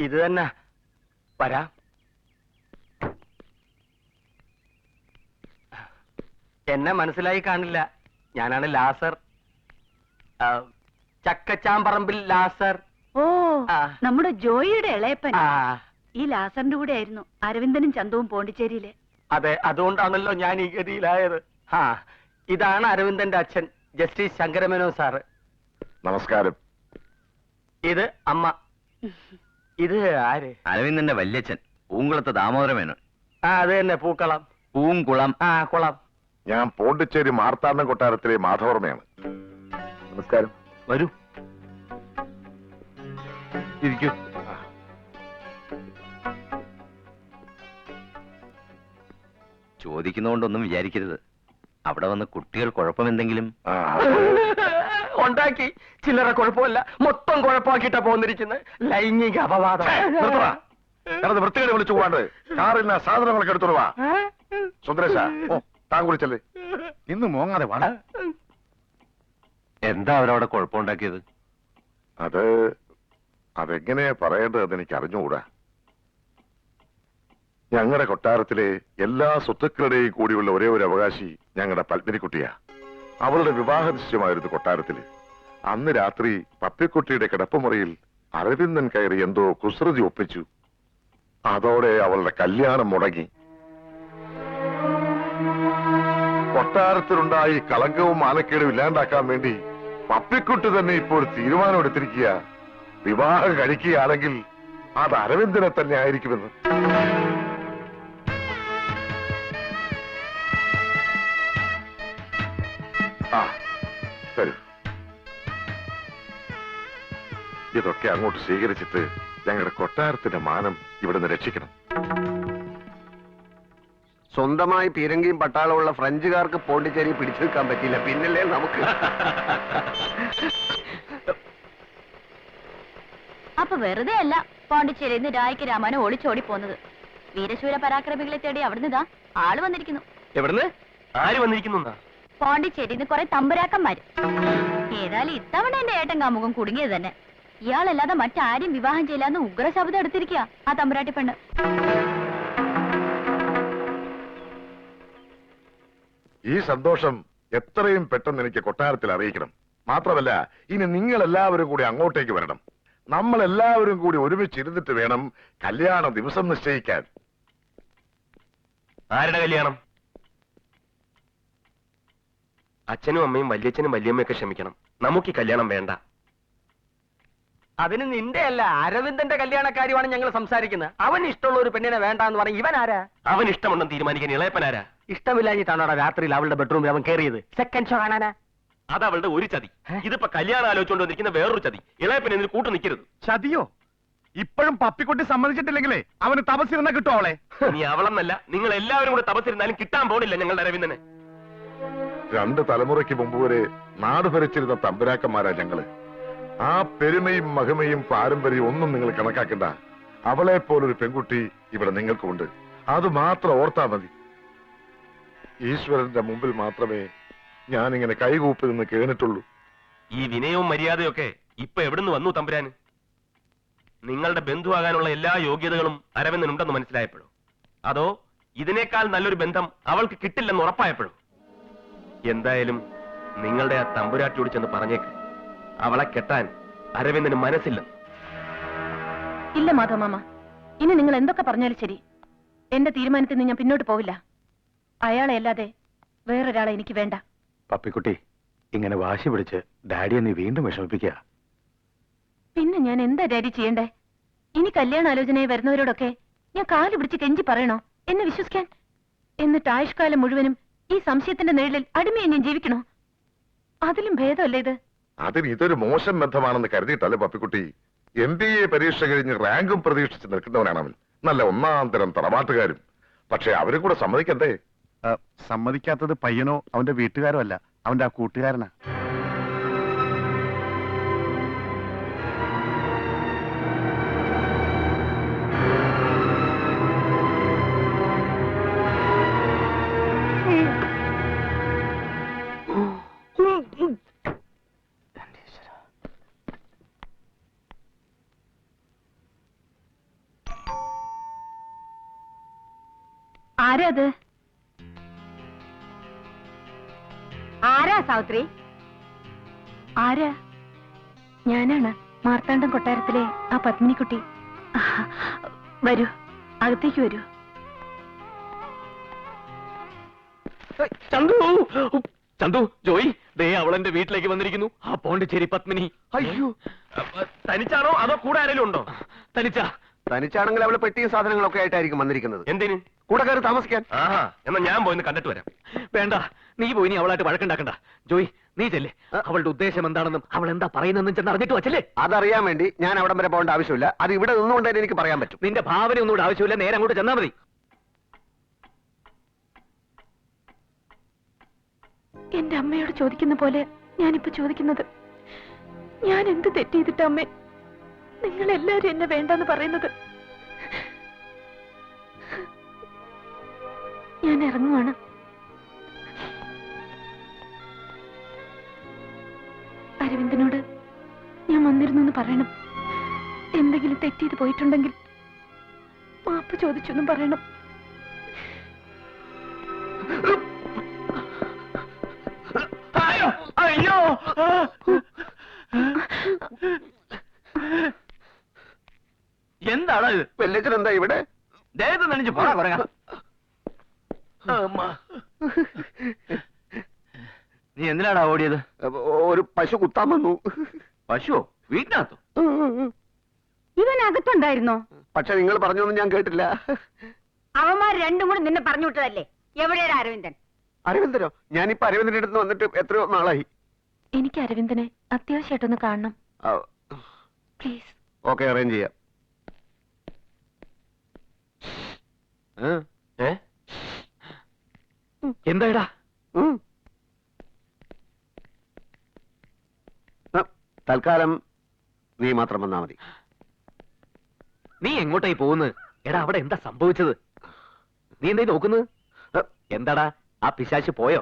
ഇത് തന്നെ. വരാം. എന്നെ മനസ്സിലായി കാണില്ല. ഞാനാണ് ലാസർ, ചക്കച്ചാമ്പറമ്പിൽ ലാസർ. ഓ, നമ്മുടെ ജോയിയുടെ ഇളയപ്പൻ. ഈ ലാസറിന്റെ കൂടെ ആയിരുന്നു അരവിന്ദനും ചന്തവും പോണ്ടിച്ചേരിയിലെ. അതെ, അതുകൊണ്ടാണല്ലോ ഞാൻ ഈ ഗതിയിലായത്. ഇതാണ് അരവിന്ദന്റെ അച്ഛൻ, ജസ്റ്റിസ് ശങ്കരമേനോൻ സാറ്. നമസ്കാരം. ഇത് അമ്മ. ഇത് ആര്? അരവിന്ദന്റെ വല്യച്ഛൻ, പൂങ്കുളത്ത് ദാമോദരമേനോൻ. അത് തന്നെ, പൂക്കളം. പൂങ്കുളം. കുളം. ഞാൻ പോണ്ടിച്ചേരി മാർത്താണ്ഡം കൊട്ടാരത്തിലെ മാധവർമ്മയാണ്. നമസ്കാരം. വരൂ, ഇരിക്കൂ. ചോദിക്കുന്നതുകൊണ്ടൊന്നും വിചാരിക്കരുത്. അവിടെ വന്ന് കുട്ടികൾ കുഴപ്പമെന്തെങ്കിലും ഉണ്ടാക്കി. ചില്ലറ കുഴപ്പമല്ല, മൊത്തം കുഴപ്പമാക്കിയിട്ടാ പോന്നിരിക്കുന്നത്. ലൈംഗിക അപവാദം. വൃത്തികളെ വിളിച്ചു പോകാണ്ട് കാറിൽ സാധനങ്ങളൊക്കെ എടുത്തോളൂ. വാ സുന്ദരേശ, താൻ കുളിച്ചല്ലേ. ഇന്ന് മോങ്ങാതെ വാ. എന്താ അവരവിടെ കുഴപ്പമുണ്ടാക്കിയത്? അതെങ്ങനെയാ പറയേണ്ടതെന്ന് എനിക്ക് അറിഞ്ഞുകൂടാ. ഞങ്ങളുടെ കൊട്ടാരത്തിലെ എല്ലാ സ്വത്തുക്കളുടെയും കൂടിയുള്ള ഒരേ ഒരു അവകാശി ഞങ്ങളുടെ പത്മിനിക്കുട്ടിയാ. അവളുടെ വിവാഹ നിശ്ചയമായിരുന്നു കൊട്ടാരത്തില്. അന്ന് രാത്രി പപ്പിക്കുട്ടിയുടെ കിടപ്പുമുറിയിൽ അരവിന്ദൻ കയറി എന്തോ കുസൃതി ഒപ്പിച്ചു. അതോടെ അവളുടെ കല്യാണം മുടങ്ങി. കൊട്ടാരത്തിലുണ്ടായി കളങ്കവും മാനക്കേടും ഇല്ലാണ്ടാക്കാൻ വേണ്ടി പപ്പിക്കുട്ടി തന്നെ ഇപ്പോൾ തീരുമാനം എടുത്തിരിക്കുക. വിവാഹം കഴിക്കുകയാണെങ്കിൽ അത് അരവിന്ദനെ തന്നെ ആയിരിക്കുമെന്ന്. ഇതൊക്കെ അങ്ങോട്ട് സ്വീകരിച്ചിട്ട് ഞങ്ങളുടെ കൊട്ടാരത്തിന്റെ മാനം ഇവിടുന്ന് രക്ഷിക്കണം. സ്വന്തമായി പീരങ്കിയും പട്ടാളമുള്ള ഫ്രഞ്ചുകാർക്ക് പോണ്ടിച്ചേരി പിടിച്ചു നിൽക്കാൻ പറ്റില്ല, പിന്നല്ലേ നമുക്ക്. അപ്പൊ വെറുതെ അല്ല പോണ്ടിച്ചേരിയിൽ നിന്ന് രായ്ക്ക് രാമായണം ഒളിച്ചോടി പോന്നത്. വീരശൂര പരാക്രമികളെ തേടി അവിടുന്ന് ഇതാ ആള് വന്നിരിക്കുന്നു. എവിടുന്ന്? ആര് വന്നിരിക്കുന്നു? പോണ്ടിച്ചേരിന്ന് കുറെ തമ്പുരാക്കന്മാര്. ഏതായാലും ഇത്തവണ എന്റെ ഏട്ടൻ കാമുകം കുടുങ്ങിയത് തന്നെ. ഇയാളല്ലാതെ മറ്റാരും വിവാഹം ചെയ്യില്ലാന്ന് ഉഗ്രശബ്ദം എടുത്തിരിക്കുക ആ തമ്പുരാട്ടി പെണ്ണ്. ഈ സന്തോഷം എത്രയും പെട്ടെന്ന് എനിക്ക് കൊട്ടാരത്തിൽ അറിയിക്കണം. മാത്രമല്ല, ഇനി നിങ്ങൾ എല്ലാവരും കൂടി അങ്ങോട്ടേക്ക് വരണം. നമ്മൾ എല്ലാവരും കൂടി ഒരുമിച്ചിരുന്നിട്ട് വേണം കല്യാണ ദിവസം നിശ്ചയിക്കാൻ. ആരുടെ കല്യാണം? അച്ഛനും അമ്മയും വല്യച്ഛനും വല്യമ്മയൊക്കെ ക്ഷമിക്കണം, നമുക്ക് ഈ കല്യാണം വേണ്ട. അതിന് നിന്റെ അല്ല, അരവിന്ദന്റെ കല്യാണക്കാര്യമാണ് ഞങ്ങൾ സംസാരിക്കുന്നത്. അവൻ ഇഷ്ടമുള്ള ഒരു പെണ്ണിനെ വേണ്ടെന്ന് പറഞ്ഞ ഇവൻ ആരാ? അവൻ ഇഷ്ടമുണ്ടെന്ന് തീരുമാനിക്കാൻ ഇളയപ്പനാരാ? ഇഷ്ടമില്ലാഞ്ഞിട്ടാണോ രാത്രിയിൽ അവളുടെ ബെഡ്റൂമിൽ അവൻ കയറിയത്? സെക്കൻഡ് ഷോ കാണാനാ? അത് അവളുടെ ഒരു ചതി. ഇതിപ്പോ കല്യാണം ആലോചിച്ചുകൊണ്ട് വന്നിരിക്കുന്ന വേറൊരു ചതി. ഇളയപ്പൻ ഇതിന് കൂട്ടു നിൽക്കരുത്. ചതിയോ? ഇപ്പോഴും പപ്പിക്കുട്ടി സമ്മതിച്ചിട്ടില്ലെങ്കിലേ അവന് തപസ്സിരുന്ന കിട്ടും അവളെ. നീ അവളെന്നല്ല, നിങ്ങൾ എല്ലാവരും കൂടെ തപസ്സിരുന്നാലും കിട്ടാൻ പോണില്ല ഞങ്ങളുടെ അരവിന്ദനെ. 2 തലമുറയ്ക്ക് മുമ്പ് വരെ നാട് ഭരിച്ചിരുന്ന തമ്പുരാക്കന്മാരാ ഞങ്ങള്. ആ പെരുമയും മഹിമയും പാരമ്പര്യവും ഒന്നും നിങ്ങൾ കണക്കാക്കണ്ട. അവളെ പോലൊരു പെൺകുട്ടി ഇവിടെ നിങ്ങൾക്കുണ്ട്. അത് മാത്രം ഓർത്താ മതി. ഈശ്വരന്റെ മുമ്പിൽ മാത്രമേ ഞാനിങ്ങനെ കൈകൂപ്പി നിന്ന് കേണിട്ടുള്ളൂ. ഈ വിനയവും മര്യാദയൊക്കെ ഇപ്പൊ എവിടുന്ന് വന്നു തമ്പുരാന്? നിങ്ങളുടെ ബന്ധുവാകാനുള്ള എല്ലാ യോഗ്യതകളും അരവിന്ദനുണ്ടെന്ന് മനസ്സിലായപ്പോഴോ? അതോ ഇതിനേക്കാൾ നല്ലൊരു ബന്ധം അവൾക്ക് കിട്ടില്ലെന്ന് ഉറപ്പായപ്പോഴോ? എന്തായാലും നിങ്ങളുടെ ആ തമ്പുരാട്ടിയോട് ചെന്ന് പറഞ്ഞേക്ക്, അവളെ കെട്ടാൻ അരവിന്ദന് മനസ്സില്ലെന്ന്. ഇല്ല മാധവമാമ, ഇനി നിങ്ങൾ എന്തൊക്കെ പറഞ്ഞാലും ശരി, എന്റെ തീരുമാനത്തിൽ നിന്ന് ഞാൻ പിന്നോട്ട് പോവില്ല. അയാളെ അല്ലാതെ വേറൊരാളെ എനിക്ക് വേണ്ട. പപ്പിക്കുട്ടി, ഇങ്ങനെ വാശി പിടിച്ച് ഡാഡിയെ നീ വീണ്ടും വിഷമിപ്പിക്കുക. പിന്നെ ഞാൻ എന്താ ഡാഡി ചെയ്യണ്ടേ? ഇനി കല്യാണാലോചനയായി വരുന്നവരോടൊക്കെ ഞാൻ കാല് പിടിച്ച് കെഞ്ചി പറയണോ എന്നെ വിശ്വസിക്കാൻ? എന്നിട്ട് ആയുഷ്കാലം മുഴുവനും ഈ സംശയത്തിന്റെ നിഴലിൽ അടിമയെ ഞാൻ ജീവിക്കണോ? അതിലും ഭേദമല്ലേ ഇത്? അതിന് ഇതൊരു മോശം ബന്ധമാണെന്ന് കരുതിയിട്ടല്ലേ പപ്പിക്കുട്ടി. MBA പരീക്ഷ കഴിഞ്ഞ് റാങ്കും പ്രതീക്ഷിച്ച് നിൽക്കുന്നവനാണ് അവൻ. നല്ല ഒന്നാം തരം തറവാട്ടുകാരും. പക്ഷെ അവരും കൂടെ സമ്മതിക്കണ്ടേ? സമ്മതിക്കാത്തത് പയ്യനോ അവന്റെ വീട്ടുകാരോ അല്ല, അവന്റെ ആ കൂട്ടുകാരനാ. ആരാ അത്? ആരാ സാവിത്രി? ആരാ? ഞാനാണ്, മാർത്താണ്ഡം കൊട്ടാരത്തിലെ ആ പത്മിനിക്കുട്ടി. വരൂ, അകത്തേക്ക് വരൂ. ചന്തു, ചന്തു, ജോയി, ദേ അവളെന്റെ വീട്ടിലേക്ക് വന്നിരിക്കുന്നു. ആ പോണ്ടിച്ചേരി പത്മിനി. അയ്യോ, തനിച്ചാണോ അതോ കൂടെ ആരെങ്കിലും ഉണ്ടോ? തനിച്ച. തനിച്ചാണെങ്കിൽ അവള് പെട്ടിയും സാധനങ്ങളൊക്കെ ആയിട്ടായിരിക്കും വന്നിരിക്കുന്നത്. എന്തിന്? കൂടെ കയറി താമസിക്കാൻ. ആഹാ, എന്നാ ഞാൻ പോയിന്ന് കണ്ടിട്ട് വരാം. വേണ്ട, നീ പോയി നീ അവളായിട്ട് വഴക്കുണ്ടാക്കണ്ട. ജോയി, നീ ചെല്ലേ. അവളുടെ ഉദ്ദേശം എന്താണെന്നും അവൾ എന്താ പറയുന്നതെന്നും ചെന്ന് അറിഞ്ഞിട്ട് വച്ചല്ലേ. അതറിയാൻ വേണ്ടി ഞാൻ അവിടം വരെ പോകേണ്ട ആവശ്യമില്ല. അത് ഇവിടെ നിന്നുകൊണ്ട് തന്നെ എനിക്ക് പറയാൻ പറ്റും. നിന്റെ ഭാവന ഒന്നും ആവശ്യമില്ല, നേരെ അങ്ങോട്ട് ചെന്നാ മതി. എന്റെ അമ്മയോട് ചോദിക്കുന്ന പോലെ ഞാനിപ്പോ ചോദിക്കുന്നത്, ഞാൻ എന്ത് തെറ്റ് ചെയ്തിട്ട് അമ്മേ നിങ്ങൾ എല്ലാരും എന്നെ വേണ്ടെന്ന് പറയുന്നത്? ഞാൻ ഇറങ്ങുവാണ്. അരവിന്ദനോട് ഞാൻ വന്നിരുന്നു എന്ന് പറയണം. എന്തെങ്കിലും തെറ്റ് ചെയ്ത് പോയിട്ടുണ്ടെങ്കിൽ മാപ്പ് ചോദിച്ചു എന്നും പറയണം. അയ്യോ, എന്താണ് ഇത്? വെല്ലച്ചൻ എന്താ ഇവിടെ? ദേഹത്ത് നനഞ്ഞു പോടാ പറയാ. നീ എന്തിനാടാ ഓടിയത്? ഒരു പശു കുത്താൻ വന്നു. പശുവോ? വീട്ടിനകത്തോ? ഇവൻ അകത്തുണ്ടായിരുന്നോ? പക്ഷെ നിങ്ങൾ പറഞ്ഞൊന്നും ഞാൻ കേട്ടില്ല. അവന്മാർ രണ്ടും കൂടെ നിന്നെ പറഞ്ഞു വിട്ടതല്ലേ? എവിടെയാണ് അരവിന്ദൻ? അരവിന്ദനോ? ഞാനിപ്പോ അരവിന്ദന്റെ അടുത്ത് വന്നിട്ട് എത്രയോ നാളായി. എനിക്ക് അരവിന്ദനെ അത്യാവശ്യമായിട്ടൊന്ന് കാണണം, പ്ലീസ്. ഓക്കെ, അറേഞ്ച് ചെയ്യാം. എന്താടാ? തൽക്കാലം നീ മാത്രം വന്നാ മതി. നീ എങ്ങോട്ടായി പോകുന്നത്? എടാ, അവിടെ എന്താ സംഭവിച്ചത്? നീ എന്തായി നോക്കുന്നത്? എന്താടാ, ആ പിശാച് പോയോ?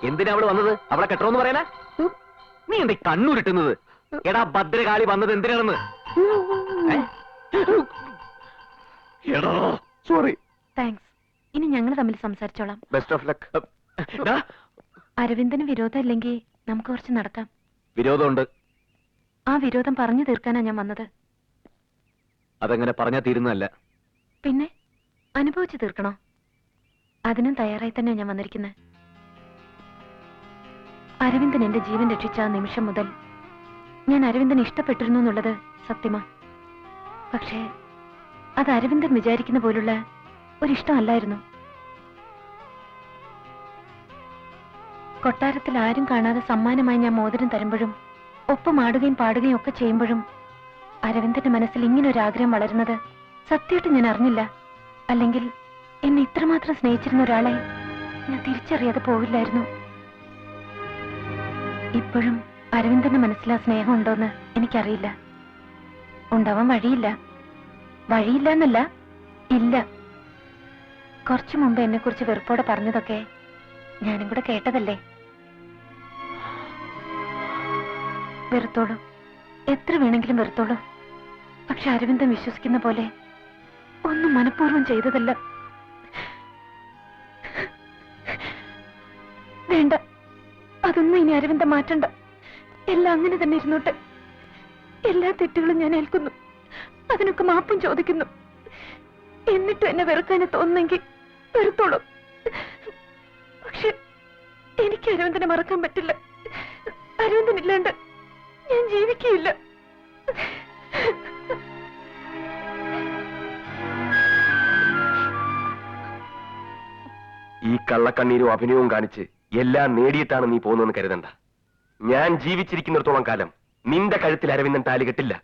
എന്തിനാ അവള് വന്നത്? അവളെ കെട്ടണമെന്ന് പറയാനാ? നീ എന്താ കണ്ണൂരിട്ടുന്നത്? എടാ, ഭദ്രകാളി വന്നത് എന്തിനാണെന്ന്? എടോ, സോറി. താങ്ക്സ്. ഇനി ഞങ്ങൾ തമ്മിൽ സംസാരിച്ചോളാം. Best of luck. അരവിന്ദന് വിരോധമില്ലെങ്കിൽ നമുക്ക് കുറച്ച് നടക്കാം. വിരോധമുണ്ട്. ആ വിരോധം പറഞ്ഞു തീർക്കാനാ ഞാൻ വന്നത്. അതെങ്ങനെ പറഞ്ഞാ തീരുന്നതല്ല. പിന്നെ അനുഭവിച്ചു തീർക്കണോ? അതിനും തയ്യാറായി തന്നെ ഞാൻ വന്നിരിക്കുന്നത്. അരവിന്ദൻ എന്റെ ജീവൻ രക്ഷിച്ച ആ നിമിഷം മുതൽ ഞാൻ അരവിന്ദനെ ഇഷ്ടപ്പെട്ടിരുന്നു എന്നുള്ളത് സത്യമാ. പക്ഷേ അത് അരവിന്ദൻ വിചാരിക്കുന്ന പോലുള്ള ഒരിഷ്ടമല്ലായിരുന്നു. കൊട്ടാരത്തിൽ ആരും കാണാതെ സമ്മാനമായി ഞാൻ മോതിരം തരുമ്പോഴും ഒപ്പം ആടുകയും പാടുകയും ഒക്കെ ചെയ്യുമ്പോഴും അരവിന്ദന്റെ മനസ്സിൽ ഇങ്ങനൊരാഗ്രഹം വളരുന്നത് സത്യമായിട്ട് ഞാൻ അറിഞ്ഞില്ല. അല്ലെങ്കിൽ എന്നെ ഇത്രമാത്രം സ്നേഹിച്ചിരുന്ന ഒരാളെ ഞാൻ തിരിച്ചറിയാതെ പോവില്ലായിരുന്നു. ഇപ്പോഴും അരവിന്ദന്റെ മനസ്സിൽ ആ സ്നേഹം ഉണ്ടോന്ന് എനിക്കറിയില്ല. ഉണ്ടാവാൻ വഴിയില്ല. വഴിയില്ല എന്നല്ല, ഇല്ല. കുറച്ചു മുമ്പ് എന്നെ കുറിച്ച് വെറുപ്പോടെ പറഞ്ഞതൊക്കെ ഞാനും കൂടെ കേട്ടതല്ലേ. വെറുത്തോളൂ, എത്ര വേണമെങ്കിലും വെറുത്തോളൂ. പക്ഷെ അരവിന്ദൻ വിശ്വസിക്കുന്ന പോലെ ഒന്നും മനഃപൂർവ്വം ചെയ്തതല്ല. വേണ്ട, അതൊന്നും ഇനി അരവിന്ദൻ മാറ്റണ്ട. എല്ലാം അങ്ങനെ തന്നെ ഇരുന്നോട്ടെ. എല്ലാ തെറ്റുകളും ഞാൻ ഏൽക്കുന്നു, അതിനൊക്കെ മാപ്പും ചോദിക്കുന്നു. എന്നിട്ടും എന്നെ വെറുക്കാനെ തോന്നുന്നെങ്കിൽ വെറുത്തോളൂ. പക്ഷെ എനിക്ക് അരവിന്ദനെ മറക്കാൻ പറ്റില്ല. അരവിന്ദനില്ലാണ്ട് ഞാൻ ജീവിക്കുകയില്ല. ഈ കള്ളക്കണ്ണീരും അഭിനയവും കാണിച്ച് എല്ലാം നേടിയിട്ടാണ് നീ പോകുന്നതെന്ന് കരുതണ്ട. ഞാൻ ജീവിച്ചിരിക്കുന്നിടത്തോളം കാലം നിന്റെ കഴുത്തിൽ അരവിന്ദൻ താലി കെട്ടില്ല.